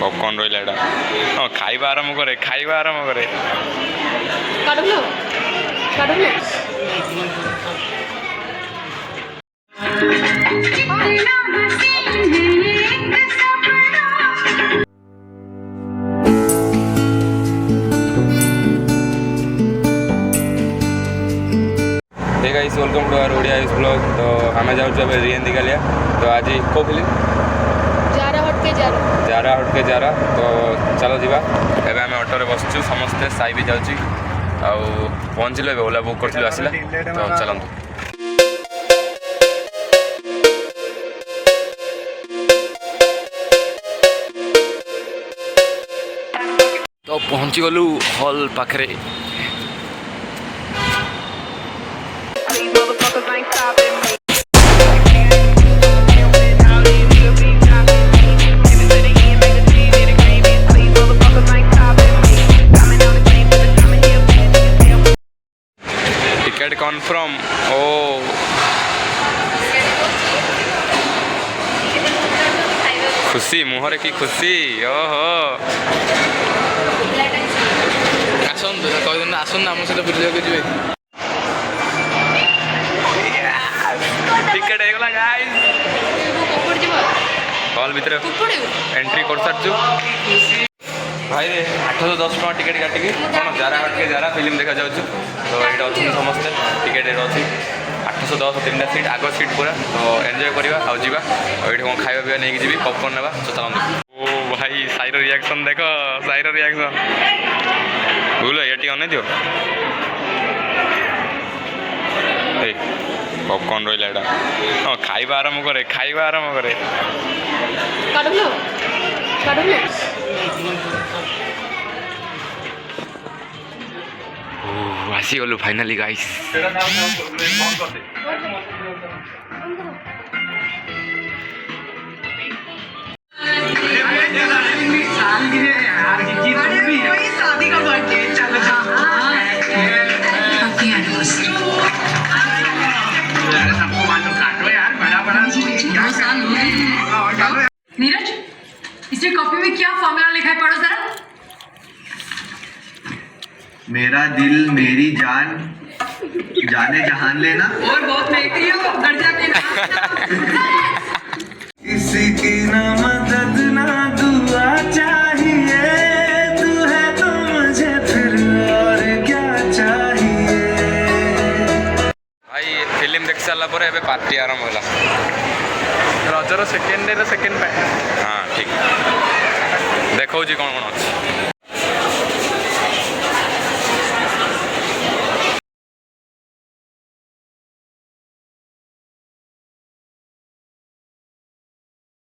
Popcorn रहा एटा हाँ खाइबा आरंभ करे guys welcome to our Odia blog. तो आम जाऊँ रियन दिखालिया। तो आज को फिल्म जारा हटके जारा। तो चलो जीवा एबे आम ऑटो बसचु समस्ते साई भी जाऊँ आउ पहुँचल ओला बुक कर आसला। तो चलतु तो पहुँची गलु हॉल पाखरे। टिकट कन्फर्म ओ खुशी मुहर की खुशी ओहो आसन आम सहित बुझे जी टिकेट हो गाइस हॉल भीतर एंट्री कर सारचु भाई 810 टका टिकेट काटिकी कौन जारा हटके जारा फिल्म देखा जाऊँ। तो ये अच्छे समस्ते टिकेट अच्छी 810 3टा सीट आग सीट पूरा। तो एंजॉय करवा आउ जावा और ये खाଇବା पिवा नहीं जी पॉपकॉर्न ना। तो चलते ओ भाई साईर रिएक्शन देख साईर रिएक्शन भूल ये अन दियो पॉपकॉर्न रहा एटा हाँ खाइबा आरंभ करे आसी गलु फाइनाली गाइस। नीरज इसे कॉपी में क्या फॉर्मूला लिखा है पढ़ो जरा। मेरा दिल मेरी जान जाने जहान लेना और बहुत महंगी हो घर जाके किसी की ना मदद ना दुआ चाहिए तू है तो मुझे फिर और क्या चाहिए। भाई फिल्म देख सारा पर एबे पार्टी आरंभ होला रजर सेकेंड डे सेकेंड हाँ ठीक देखो जी कौन कौन अच्छी